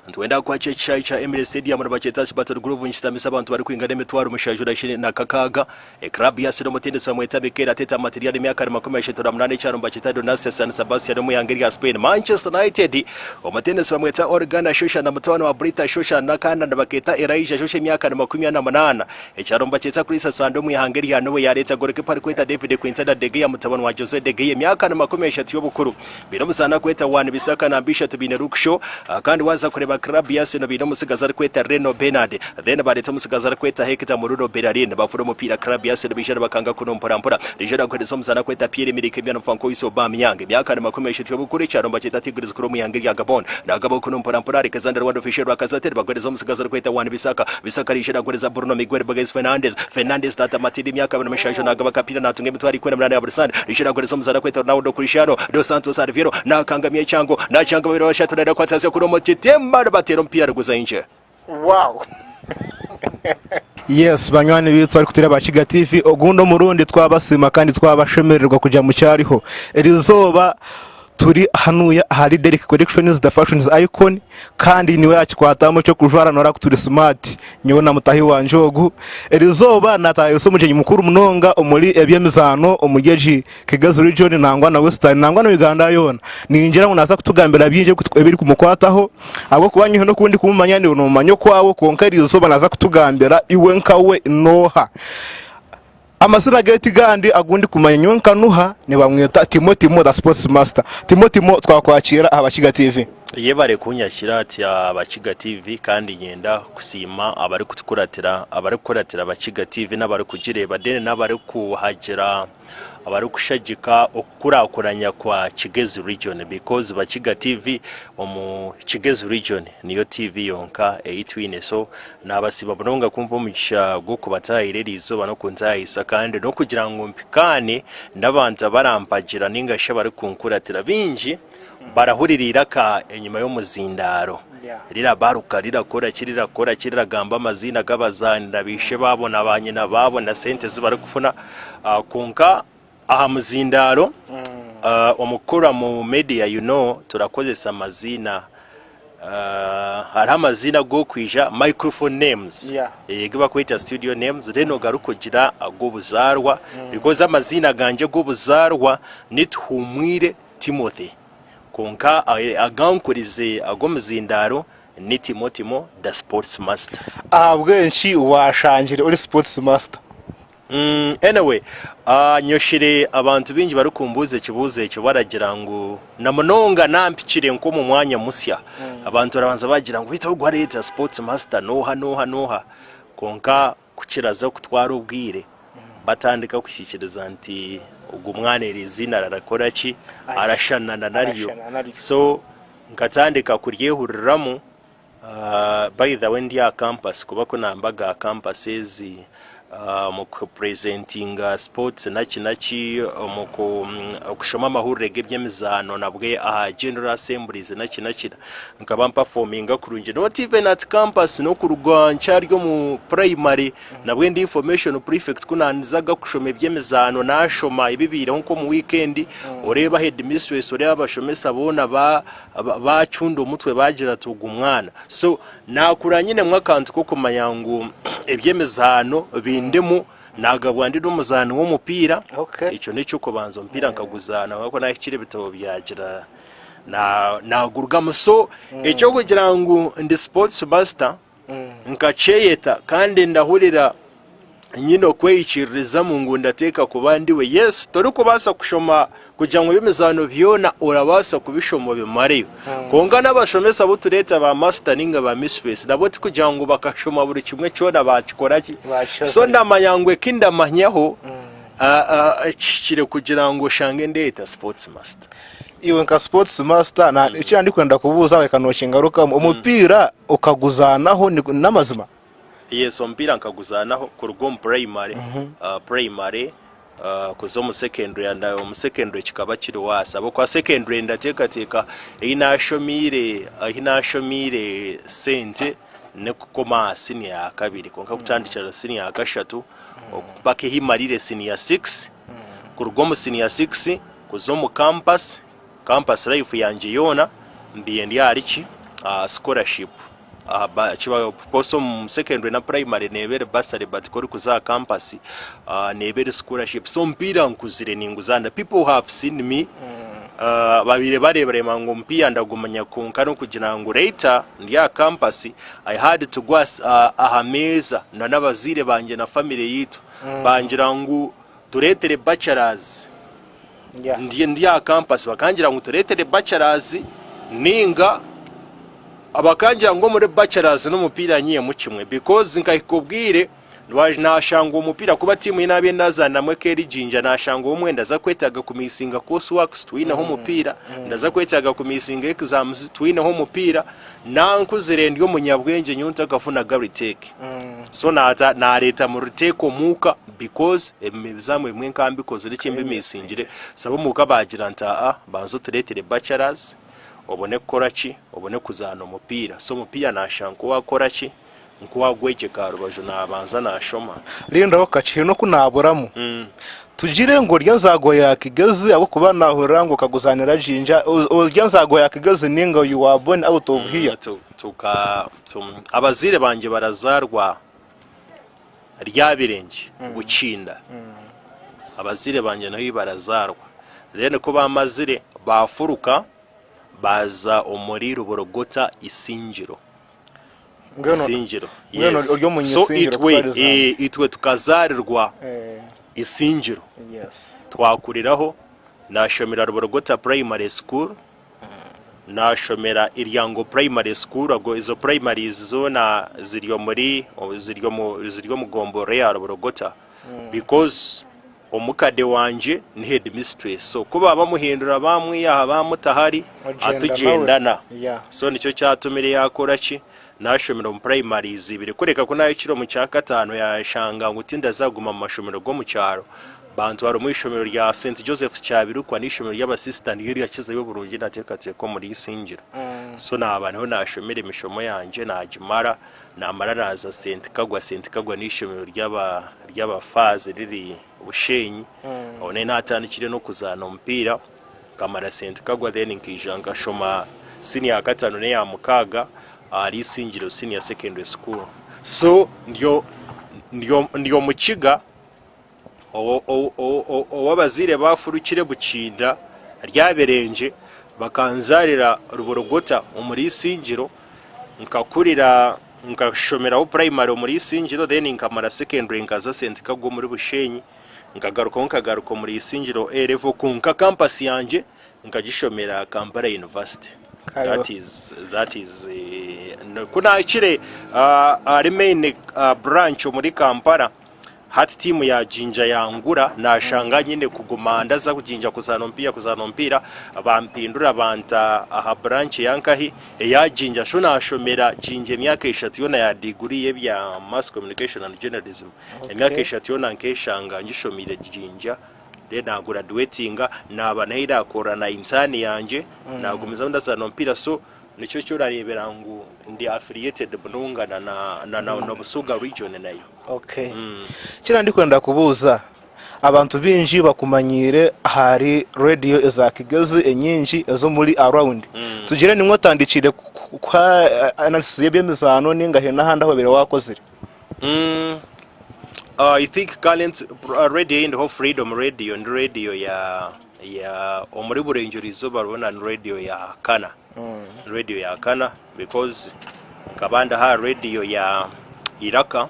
ntwenda kwa checha cha Emirates Stadium na bacheta Battle Grove nchitamisa abantu bari kwingana emitwaro mushajura shine na kakaga club ya Sino Mutendesi bamweta Bekera teta material imyaka 28 cyaro bacheta Donasi San Sebastian mu yangeri ya Spain. Manchester United Mutendesi bamweta Organa Shosha na mutwana wa Brita Shosha na kana na baketa Elijah Shosha imyaka 28 cyaro bacheta kuri Sasando mu yangeri ya Nowe ya leta goalkeeper kweta David Quintana De Gea mutabano wa Jose De Gea imyaka 30 y'obukuru biramusana kweta Wan Bisaka na Bishop Bineruksho kandi waza kureba club ya Sino bino musigaza kweta Reno Bernard then bareta musigaza kweta Hector Murudo Berarin bafuro mupira club ya Sino bijana bakanga kuno mpora rijana kweta muzana kweta Pierre Emerick Mbyano Franco Iso Bamyang imyaka 30 y'obukuru cyaro mbacheta Tigres kuro mu yangeri ya Gabon na Gabon kuno mpora Alexander Wando Fisher bakazatera bagweza musigaza kweta Wan Bisaka rijana kweza Bruno Miguel Bagais Fernandes tata matidi imyaka 26 na gaba kapira na tunge mitwari kwena mrana ya Brisand rijana kweza muzana kweta Ronaldo Cristiano dos Santos Alviro na kangamia chango na chango biro shatuna kwa tazio kuromo chitemba batero mpira guza inje. Wow. Yes, banywani bitwa ari kutira Bakiga TV ogundo murundi twabasima kandi twabashemererwa kuja mu cyariho erizoba turi hanuya hari Derek Collections the fashions icon kandi niwe yakikwatamo cyo kujwara nora kuturi smart nyona mutahi wanjogu erizoba natayo so mujenyi mukuru munonga omuri ebyemizano omugeji Kigazi region nangwa na Western nangwa na Uganda yona ninjira munaza kutugambira byinje ebiri kumukwataho abo kubanyiho no kundi kumumanya ni unomanyo kwawo konka erizoba naza kutugambira iwe nkawe noha amasina gati gandi agundi kumanya nyonka nuha ne bamwita Timo the sports master. Timo twakwakira Abakiga TV. Yebare kunyashyira ati Abakiga TV kandi nyenda kusima abari kutukuratira Abakiga TV n'abari kugireba dene n'abari kuhagera abari kushagika okurakuranya kwa Kigezi region because Bakiga TV mu Kigezi region niyo TV yonka eitwine so nabasiba bunonga kumva mugisha go kubatayire izo bano kunzayisa kandi no kugira ngo mpikane ndabanza barampagira ningasha bari kunkuratira binji barahuririra ka enyuma yo muzindaro rira baruka kora kiragamba amazina gabazanira bishe babona abanyina babona sente zibari kufuna kunka aha muzindaro omukura mu media turakozesa amazina hari amazina go kwija microphone names giba kwita studio names reno garukugira agobuzarwa because amazina ganje gobuzarwa nituhumwire Timothy konka agankurize agomuzindaro ni Timo the sports master bwenshi washangire uri sports master. Anyway nyoshire abantu bingi barukumbuze kibuze cyo baragira ngo namunonga nampikire nko mu mwanya musya abantu barabanza bagira ngo bita ugwareta sports master noha konka kukiraza kutwara ubwire batandika kushyikiriza nti ubwo mwanere izina rarakora ki arashanana nariyo so nkatandika kuryehuriramo by the way ndi campus kuba ko nambaga campuses mu presenting sports nachi mu kushoma amahurire gebyemizano nabwe general assemblies nachi nkaba performing kurunje not even at campus no kurugwancha ryo mu primary nabwe ndi information prefect kunanizaga kushoma ebyemizano nashoma ibibire nko mu weekend oreba headmistress oreba abashomesa bona bacundo umutwe bagira tugumwana so nakuranyine mwakantu ko kumayangu ebyemizano ndemu nagabwandi n'umuzano w'umupira icyo nicyo kubanza umupira nkaguzana bako nakire bitabo byagira nagurugamo so icyo kugira ngo ndi sports master nkaceyeta kandi ndahurira nyino kweyikiriza mu ngundateka kubandi we yes tori kubasa kushoma kugira ngo bimizano byona urabasa kubishoma bimariyo konga n'abashomesa butureta ba master ninga ba mistress nabo kugira ngo bakashoma buri kimwe cyona bakikora ki so ndamanyangwe kindamanyaho kire kugira ngo shange ndeta sports master iwe nka sports master na icyo ndi kwenda kubuza wekanoshye ngaruka umupira ukaguzanaho n'amazima. Yes, ompira nkaguzanaho ku rugom primary kuzo mu secondary and mu secondary kikaba kiri wasa abo kwa secondary ndateka inashomire sente ne kukoma senior ya kabiri konka kutandikira senior ya gashatu bake himarire senior 6 ku rugom senior 6 kuzo mu campus life yanje yona mbiye ndi arichi scholarship chiba poso mu secondary na primary nebere basari but kuri kuza campus nebere scholarship so mpira nkuzire ninguzanda. People have seen me babire barebare mango mpira ndagumanya kunka no kugira ngo later ya campus I had to go ahameza na nabazire banje na family yitu bangira ngo turetere bachelors ndiya campus bakangira ngo turetere bachelors ninga abakangira ngo muri bachelors n'umupira nyiye mu kimwe because nkayikubwire nashanga umupira kuba timu inabe ndazana mwekeri jinja nashanga umwenda za kwetaga kumisinga course works twinaho umupira ndaza kwetaga kumisinga exams twinaho umupira nankuzire ndiyo munyabwenge nyunta gafuna gariteke so na leta mu ruteko muka because emizamwe mwe nkambi koze n'ikimbe misingire sabo muka bagira nta banzo turetere bachelors obone korachi obone kuzana umupira so umupira nashanko wakorachi nkuwa gweje karubajo nabanza nashoma linda wakachi no kunaburamo tugire ngo rya nzago yakigeze abo kuba nahura ngo kaguzanira jinja rya nzago yakigeze ninga you were born out of here abazire banje barazarwa ryabirenge gucinda abazire banje nayo barazarwa rene ko bamazire bafuruka baza umuriro borogota isingiro isingiro yes. So itwe tukazarirwa isingiro twakuriraho nashomera Ruborogota primary school nashomera Iryango primary school ago izo primaries zona ziryo mu Gombore ya Ruborogota because omukade wanje ni head mistress so kuba bamuhindura bamwe yaha bamutahari atugendana so nicyo cyatumire yakorachi nashomero mu primary zibire kureka ko nayo kiro mu cya katano yashanga ngutinda zaguma mu mashomero go mu cyaro bantu bari mu ishomero rya St Joseph Cyabiru kwa nishomero y'abasistant yiri yakize yo burungi natekatse ko muri Isingiro so nabantu nashomere imishomo yanje najimara namara naza St Kagwa nishomero ry'abafaze riri Bushenyi one natandikire no kuzana umupira kamara St Kagwa then nkijanga shoma senior katano ne ya mukaga ari Isingiro senior secondary school so ndiyo mukiga wabazire bafurukire bucinda ryaberenje bakanzarira Ruborogota muri Isingiro nkakurira nkashomera primary muri Isingiro then nkamara secondary nkaza St Kagwa muri Bushenyi nkagaruka muri Isingiro level kunka campus yanje nkagishomera Kampala University. That is kuna kire remain branch muri Kampala hat team ya jinja yangura nashanga nyine kuguma ndaza kujinja kuzana mpira bampindura banta aha branch yankahi ya jinja shona ashomera jinje myaka 3 yona ya degree ye bya mass communication and journalism myaka 3 yona nkeshanga ngishomire jinja then graduatinga naba naira akora na intani yanje nagumiza ndazana mpira so nicyo cyo rarebera ngo ndi affiliated bunungana na Busuga region nayo. Okay. Kira ndi kwenda kubuza abantu binji bakumanyire hari radio ezakigeze enyinji ezo muri around tugire nimwe tandikire kwa analysis y'emizano ninga he nahanda ho bere wakozire. I think current radio in the whole freedom radio and radio ya omuri burengerizo barona radio ya Kana. Radio ya Kana because kabanda ha radio ya Iraka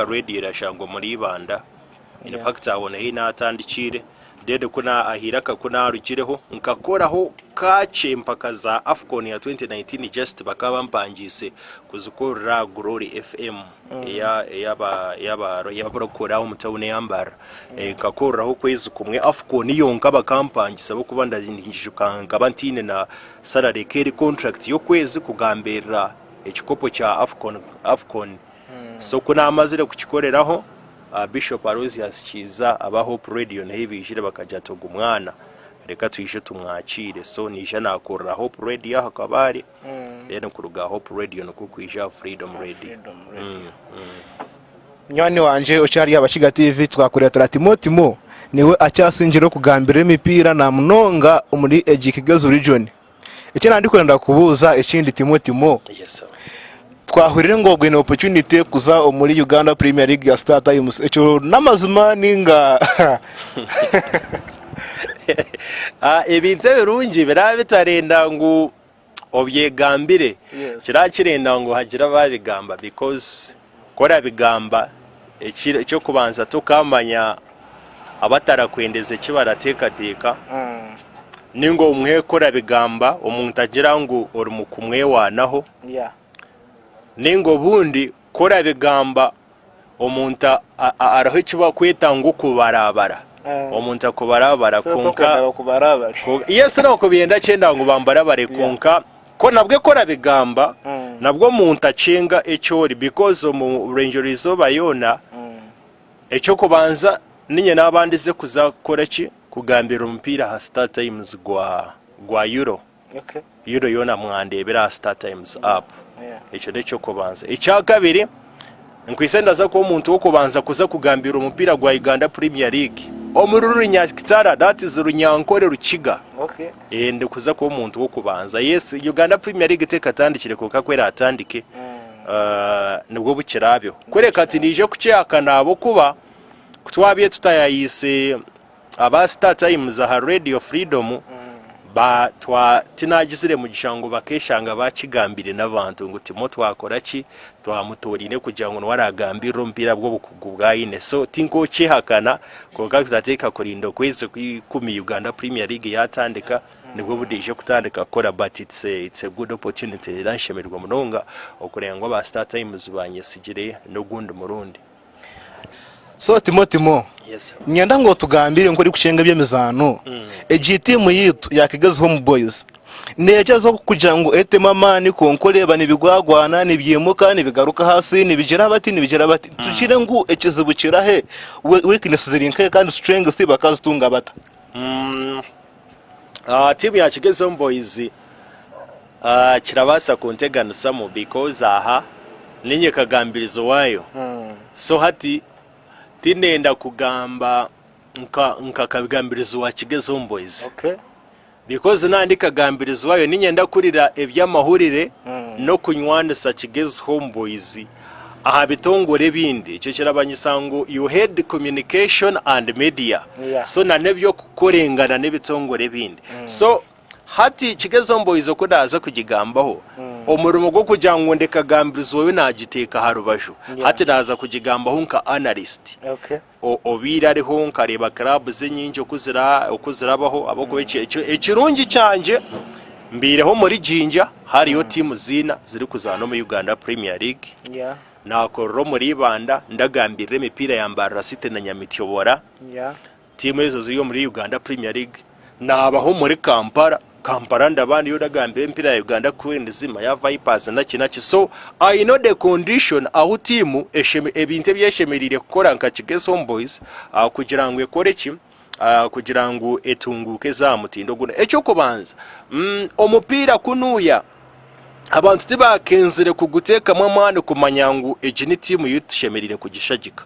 radio irashango muri Banda in fact abona hina atandikire dede kuna ahiraka kuna rukireho nkakoraho kace mpaka za Afcon ya 2019 just bakaba mpangise kuzukora Glory FM yaba brokora umutawune yambara nkakoraho kwezi kumwe Afcon yonka bakampangisa bo kubanda ndinjishuka bantine na salary care contract yo kwezi kugambera ekikopo cha Afcon so kuna amazire kukikoreraho Bishop Arosias Chiza aba Hope Radio nahibishire bakajya toga umwana reka tuyishe tumwakire so nisha nakora Hope Radio hakabari rero kuruga Hope Radio no kukwisha Freedom Radio. Nyani wanje ocyari yabashiga TV twakurira Timo niwe acyasingiro kugambira imipira na munonga muri Ejikigazo region icyo nandi kwenda kubuza ikindi Timo yes sir. twahurire ngo bwene opportunity kuza muri Uganda Premier League ya Star Times icyo namazima ninga ibintu birungi biraba bitarenda ngo obyegambire kirakirenda ngo hagira babigamba because kora bigamba icyo kubanza tukamanya abatarakwendeze kibaratekateka ningo umwe kora bigamba umuntu agira ngo uri mu kumwewanaho ningo bundi kora bigamba umuntu araho kiba kwetanga kubarabara umuntu akubarabara konka yes no kubiyenda cyenda ngo bambarabare konka ko nabwe kora bigamba nabwo muntu acenga ecyori because mu rangerizo bayona ecyo kubanza ninye nabandi ze kuzakora ki kugambira umupira ha Star Times gwa Euro Euro yona mwandebera Star Times up icyo necyo kubanza icya kabiri nkwise ndaza ko umuntu wo kubanza kuza kugambira umupira gwa Uganda Premier League omururu nyakitara that is runyankore rukiga ndi kuza ko umuntu wo kubanza yes Uganda Premier League tekatandikire ko kakwera atandike nibwo bukirabyo kwereka ati nije kucyaka nabo kuba kutwabiye tutayayise aba Star Times ha Radio Freedom ba tinagizire mu gishango bakeshanga bakigambire n'abantu ngo Timo twakora ki twamutorine kugira ngo waragambira umpira bwo bukugubwa ine so tinko cihakana ko gazateka kurindo kweze kumi Uganda Premier League yatandika nibwo budije kutandika kora but it's a good opportunity ranshemerwa munonga okurenga ba Star Times banyesigire no gundi murundi so Timo yes sir. nyenda ngo tugambire ngo uri kucenga byemizano team yitu yakigeze home boys nejezo kugira ngo mama ni konkoreba nibigwagwana nibyimuka nibigaruka hasi nibigira bati tukire ngo ekizibukira he weakness zirinke kandi strength bakazitunga bata team yakigeze home boys kirabasa kontegana samo because aha ninye kagambirizo wayo so hati tinenda kugamba nka kabigambirizo wa kigeze home boys because nandi kagambirizo wayo ninyenda kurira ebyamahurire no kunywana sa kigeze home boys aha bitongore bindi icyo kirabanyisango you had communication and media so na nebyo kukorengana nebitongore bindi so hati kigeze home boys okudaza kugigambaho umurimo gwo kugira ngo ndekagambirizo wowe nagiteka harubaju hati naza kugigambaho nka analyst obira ariho nkareba club zenyinje okuzirabaho abako ekirungi cyanje mbireho muri jinja hariyo team zina ziri kuzana mu Uganda Premier League nakoro muri banda ndagambirira imipira yambara site na Nyamitiyobora team ezo ziri muri Uganda Premier League nabaho muri Kampala ndabandi yo ndagambira impira ya Uganda Queen zima ya Vipers na kinaki so I know the condition aho team ebinte byeshemerire gukora nka Kigeze home boys kugira ngo ekore ki kugira ngo etunguke za mutindo gune ecyo kubanza omupira kunuya abantu tibakenzire kuguteka mwamane kumanyangu ejini team yutushemerire kugishagika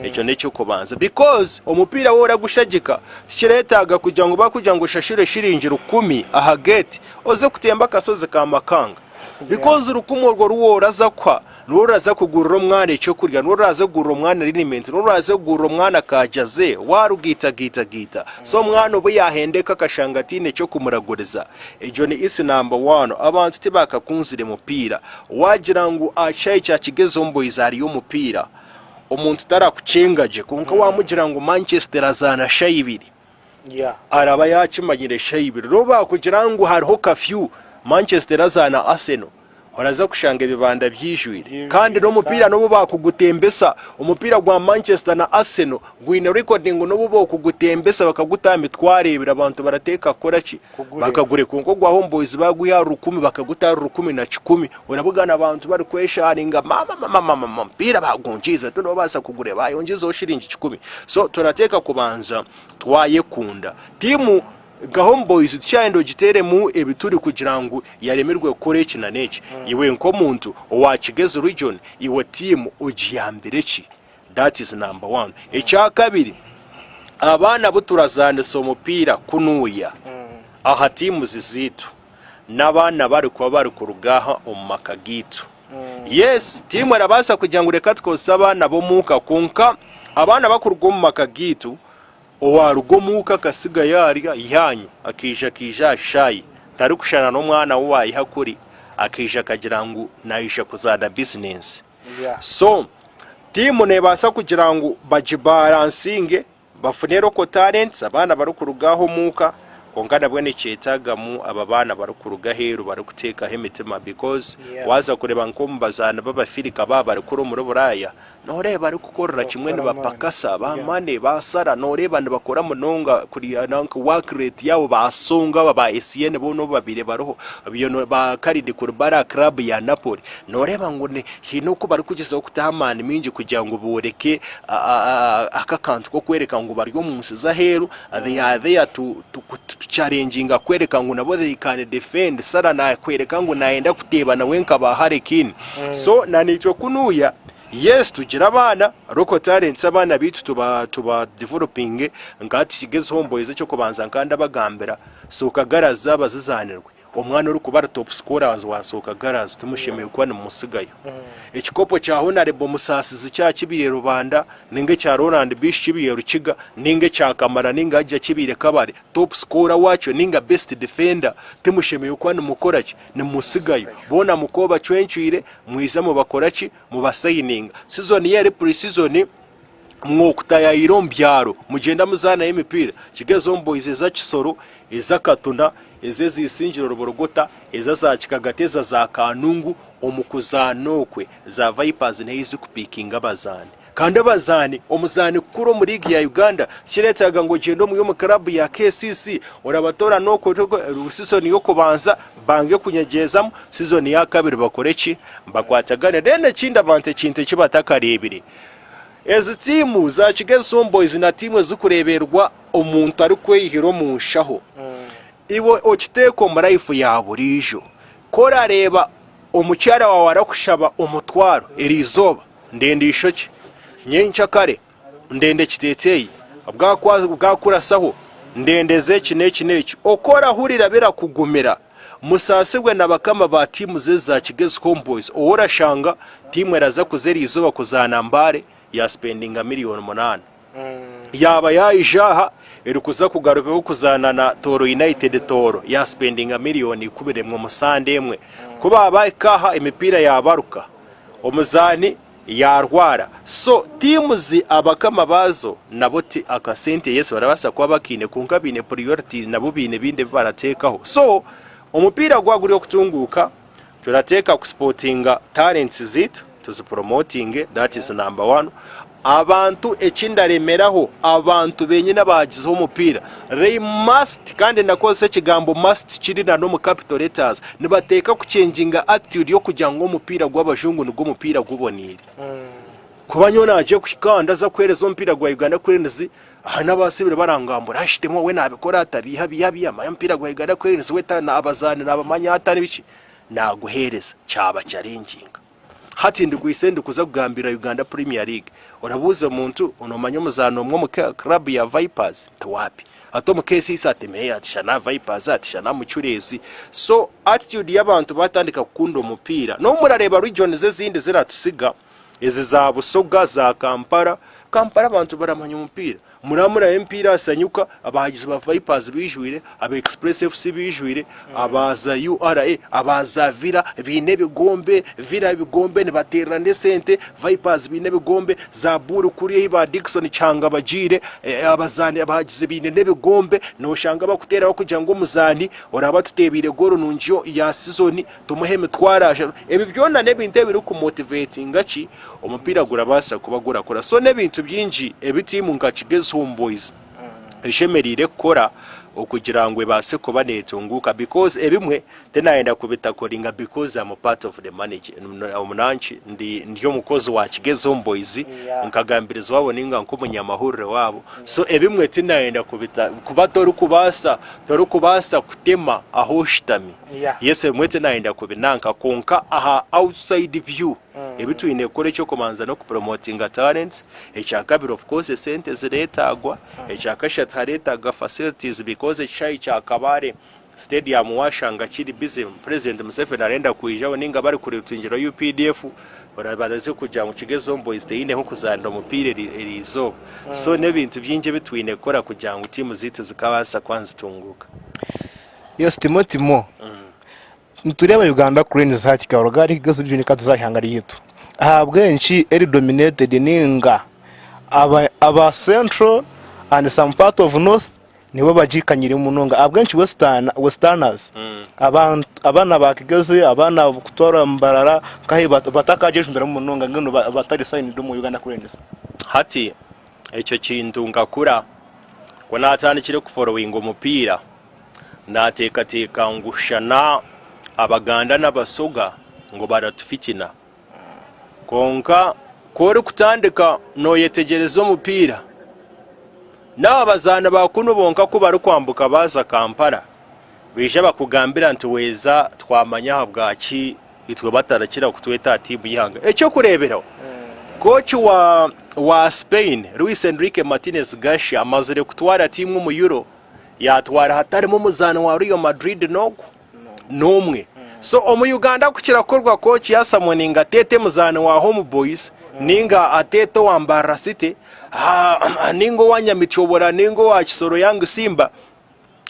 ecyo necyo kubanza because omupira wora gushagika tikiretaga kugira ngo bakugira ngo shashire shirinjira 10 aha gate oze kutemba kasoze ka makanga because urukumo rwo ruworaza kwa nuraza kugurura umwana icyo kurya nuraza kugurura umwana liniment nuraza kugurura umwana kajaze warugita gita so mwana ubu yahendeka kashangatine cyo kumuraguriza ejo ni isi number 1 abantu tibakakunzire mupira wagira ngo acaye cya Kigeze home boys ari yo mupira umuntu tarakucengaje konka wamugira ngo Manchester azana shayibiri araba yakimanyire shayibiri roba kugira ngo hariho kafyu Manchester azana Arsenal horaza kushanga ibibanda byijwire kandi no mupira no bakugutembesa umupira gwa Manchester na Arsenal gwina recording no bo kugutembesa bakagutamba twarebera abantu barateka koraki bakagure kunko gwa home boys baguya 10 bakagutara 10 na 10 urabugana abantu bari kwesharinga mama mpira bagunjiza tuno basa kugure bayonjiza oshiringi 10 so turateka kubanza twayekunda timu Home boys cyando gitere mu ebituri kugira ngo yaremerwe kore kina neki iwe nko muntu wa Kigeze region iwe team ugiyambere ki that is number 1 ecya kabiri abana buturazane so mupira kunuya aha team zizitu n'abana bari kuba bari kurugaha omu maka gitu. Yes, Timo arabasa kugira ngo reka twose abana bo muka konka abana bakuruga mu maka gitu owarugo muka kasiga yarya yanyu akija shayi tari kushana n'umwana wayi hakuri akija kagira ngo naisha kuzana business. So Timo nebasa kugira ngo bajibaransinge bafunero ko talents abana bari kurugaho muka kongana bwene cyetagamu aba bana bari kuruga heru bari guteka hemitima because waza kureba nkombazana babafirika baba bari kuri mu buraya nore bari gukorera kimwe ne bapakasa bamane basara nore bandi bakora munonga kuri nanka work rate yabo basonga ba SN bono babire baroho biyo ba karidi kuri bara club ya Napoli nore bangone hino ko bari kugeza okutamana minji kugira ngo boreke akakantu ko kwereka ngo bari yo musiza heru they are there to challenging kwereka ngo nabo they can defend sara na kwereka ngo naenda kuteba na wenka ba Harekin. So nanicho kunuya yes tugira abana roko talents abana bitu tuba developing ngati kigeze homboyeze cyo kubanza nkanda bagambera so kagaraza bazizanirwe omwana uri kubara top scorers wasoka garaza tumushimiye kubana mu musigayo ekikopo cya Honorable Musasizi cya kibire rubanda ninge cya Roland Bish kibire rukiga ninge cya Kamara ninga ajya kibire kabare top scorer wacho ninga best defender tumushimiye kubana mukoraki ni musigayo bona mukoba cwencyire mwiza mu bakoraki mu basayininga season yere pre-season mwokutaya irombyaro mugenda muzana y'imipira kigezo boys za Kisoro izakatuna ezezi isingiro ruborogota ezaza kikagateza za Kanungu omukuzanokwe za Vipers neizi kupikinga bazani kandi abazani omuzani kuro muri ligi ya Uganda kiretaga ngo gendo mu club ya KCC orabatora noko season yo kubanza bange kunyegezamo season ya kabiri bakoreki bakwatagane dene kinda bante kinte kibatakarebire ezi timu za Kigezo Boys na timu zikureberwa omuntu ari kwehiro mu nshaho iwo okiteko mu life ya burijo kora reba omucyara wawe arakushaba umutwaro erizoba ndende ishoki nyencha kare ndende kiteteye bwakurasaho ndendeze kineki okora hurira bera kugumira musasibwe nabakama ba timu ze za Kigezo Boys ora shanga timu eraza kuzeri izoba kuzana mbare ya spending a million 8 yaba yayijaha erikuza kugaruka kuzana na Toro United Toro ya spending a million kubire mu musande emwe kuba abayikaha imipira yabaruka omuzani yarwara so timuzi abakama bazo naboti akasente Yesu barabasa kwa bakine kunkabine priority nabo bine binde baratekaho so umupira gwaguriyo kutunguka turateka ku sportinga talents zitu tuzipromoting that is number 1 abantu ekindaremeraho abantu benyine bagizeho umupira they must kandi nakose kigambo must kirina no mu capital letters nibateka kucenginga attitude yo kugira ngo umupira gw'abajungu nubwo umupira gubonire kubanyona aje kwikanda za kwereza umupira gwa Uganda kwerezi n'abasibire barangambura hashitemo we nabikora atabiha amampira gwa Uganda kwerezi wetana abazana n'abamanya atari biki naguhereza cyaba cyarenginga hatindi guisende kuza kugambira Uganda Premier League orabuze umuntu unomanya umuzano mwo mu club ya Vipers twapi ato mu KCC atemeye atishana Vipers atishana mu Cyurezi so attitude y'abantu batandika kukunda umupira no murareba region ze zindi ziratusiga ezi za Busoga za Kampala abantu baramanya umupira muramura empira asanyuka abahagize ba Vipers bijwire aba Express FC bijwire abaza URA abaza Vira bine bigombe ne baterane sente Vipers bine bigombe za buru kuri ba Dickson cyanga bajire abazani abahagize bine bigombe no shanga bakutera bakujya ngo muzani oraba tutebire goro nunjyo ya season tumuheme twaraje ebi byona nebinte biri ku motivating gachi umupira gurabasa kubagura kora so nebintu byinji ebitimu nga Kigezo Boys eshemerire kora okugira ngo base kuba netunguka because ebimwe tenaenda kubitakoringa because I'm part of the manager omunanchi ndiyo mukozi wa Kigezo Boys nkagambiriza wabo ninga nk'umunyamahurire wabo so ebimwe tenaenda kubita kubatora kubasa kutema aho shitami yese mwete naenda kubinanka konka aha outside view ebitwine kore cyo kumanza no kupromotinga talent ecyakabiri of course sente ziretagwa ecyakashat haretaga facilities because chai cha kabare stadium washanga kiri busy president Museveni arenda kuijaho ninga bari kure utungira UPDF barabaze kujya mu kigezo boys teine nko kuzanira umupira erizo so n'ebintu byinje bitwine kora kugira ngo timu zitu zikabasa kwanza tunguka. Yes, Timo tureba Uganda Cranes hakika rugari kigezo juni katuzahangari yitu ahabwenshi eri dominated ninga aba central and some part of north nibo bajikanyira umunonga abwenshi westerners abana bakigeze abana kutora mbarara kahi batakaje ndara umunonga ngino batari sign do mu Uganda Cranes hati icyo kintu ngakura ko natandikire ku following umupira nateka ngushana abaganda n'abasoga ngo baratufikina konka kore kutandika no yetegereza umupira n'abazana bakuno bonka ko bari kwambuka baza Kampala bije bakugambira nti weza twamanya habwaki itwe batarakira kutweta timu yihanga ecyo kureberaho coach wa Spain Luis Enrique Martinez Gashi amazire kutwara timu mu Euro yatwara hatarimo muzana wa Real Madrid nomwe so omu Uganda kukirakorwa coach yasamoninga tete muzana wa Homeboys ninga ateto wambara City ningo wanyamitobora ningo wa Kisoro yangu Simba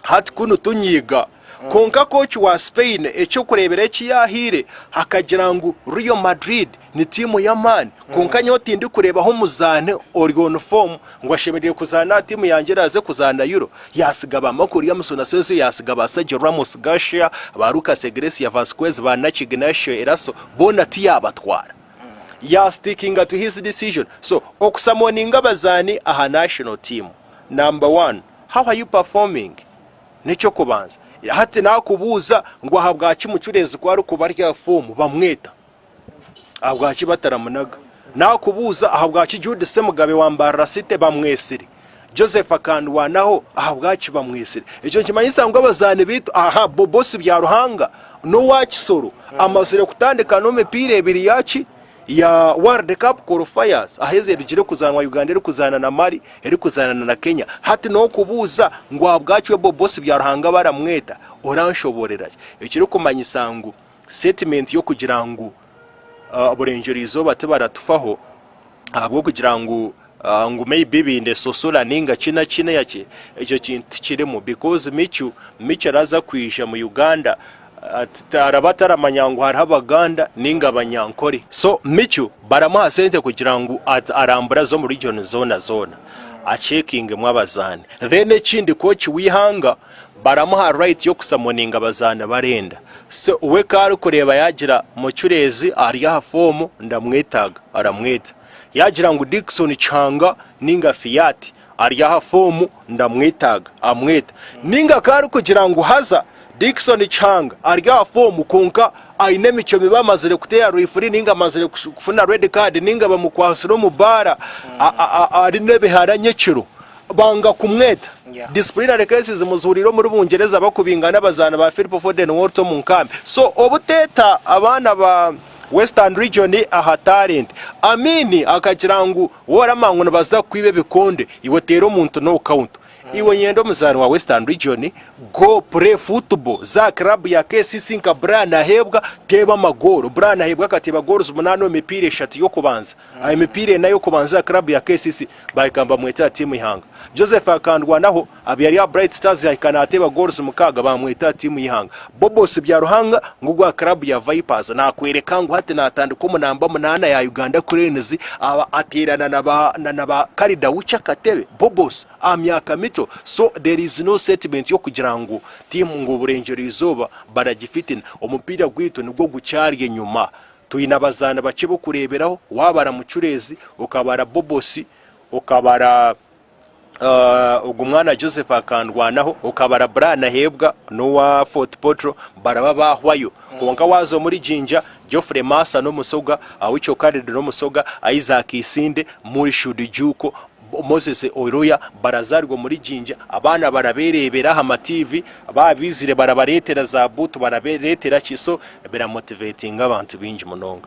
hati kuno tunyiga konka coach wa Spain echo kurebera ekiyahire hakagira ngo Real Madrid ni timu ya man konka nyoti ndi kureba ho muzane Orion form ngo ashemeriye kuzana timu yangeraze kuzana Euro yasigaba amakuru ya Musona Senso yasigaba Sergio Ramos Garcia baruka Segresia Vasquez ba Nachi Ignacio Eraso bonati yabatwara ya sticking to his decision so okusamoninga bazani aha national team number 1 how are you performing nico kubanza hati nakubuza ngo ahabwaki mucurezi ko ari kubarya form bamweta ahabwaki bataramunaga nakubuza ahabwaki Jude Semugabe wambara City bamwesiri Joseph Akandwa naho ahabwaki bamwesiri icyo kimanyisa ngo abazane bitu bobosi bya ruhanga no wakisoro amazire kutandika no mepire ebiri yaci ya World Cup qualifiers aheze rugire kuzanwa Uganda eri kuzana na Mali eri kuzana na Kenya hati no kubuza ngo abwacyo bobosi bya ruhanga baramweta oranshoborera ikiri kumanyisa ngo settlement yo kugira ngo aborengerizo bate baratufaho ahubwo kugira ngo maybe binde sosora ninga kina yake icyo kintu kirimo because Micho araza kwisha mu Uganda atarabatara manyango hari abaganda ninga abanyankore so Micho baramuha sente kugira ngo arambura zo mu region zona a checking mwabazane then ekindi coach wihanga baramuha right yo kusamoninga abazana barenda so we kari kureba yagira mu cyurezi ari ya form ndamwetaga aramweta yagira ngo Dickson Changa ninga Fiat ari ya form ndamwetaga amweta ninga kari kugira ngo haza Dickson Changa arya form konka aine micho bamazire kuteya referee ninga mazire kufuna red card ninga bamukwasiro mubara ari nebiharanye kiro banga kumweta disciplinary cases muzuriro muri bungereza bakubingana bazana ba Philip Foden Walton munkambi so obuteta abana ba Western region aha talent amini akakirangu waramangu nabaza kwibe bikonde iwotero muntu no count iwe nyendo muzana wa Western region go play football za club ya KCC nka Brana hebwa teba magoro Brana hebwa kateba goals umunano mipire shati yo kubanza ayi mipire nayo kubanza club ya KCC bayikamba mweta timu ihanga Joseph Akandwa naho abiyari ya Bright Stars yakana ateba goals mukaga bamweta timu ihanga Bobos bya ruhanga ngugwa club ya Vipers na kwereka ngo hate natandika umunamba munana ya Uganda Cranes aba atirana naba Karida Ucha Katebe Bobos amyaka mito so there is no settlement yo kugira ngo timu ngo burengero izoba baragifitina umupira gwito nibwo gucyariye nyuma tuyinabazana bakibo kureberaho wabara mucurezi ukabara Bobosi ukabara ugumwana Joseph Akandwanaho ukabara Brana hebwa no wa Fort Potro baraba bahwayo konka wazo muri Jinja Geoffrey Massa no Musoga awicho Khalid no Musoga Isaac Isinde muri Shudijuko Moses Oroya barazarwa muri Jinja abana baraberebera ha TV babizire barabaretera za butu baraberetera kiso bera motivating abantu binji munonga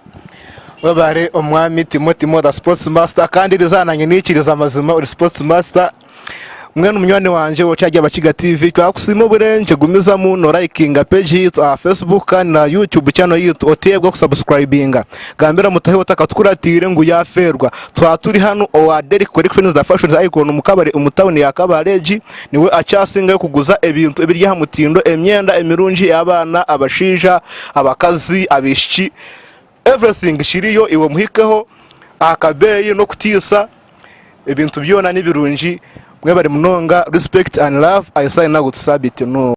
wabare omwami Timo da sports master kandi rizananye n'ikiriza amazima uri sports master mwene umunywane wanje wocajya Abakiga TV twakusima burenje gumizamu no likinga page yitu Facebook kandi na YouTube channel yitu otebwa kusubscribinga gambira mutahe otakakuratire ngo yaferwa twaturi hano owa Derek Collections the Fashions icon mukabare umutawuni yakabareji niwe acasinga yo kuguza ebintu ebirya hamutindo emyenda emirunji y'abana abashija abakazi abishiki everything shiriyo iwe muhikeho akabeyi no kutisa ibintu byona n'ibirunji mwe bari munonga respect and love I sign out sabit no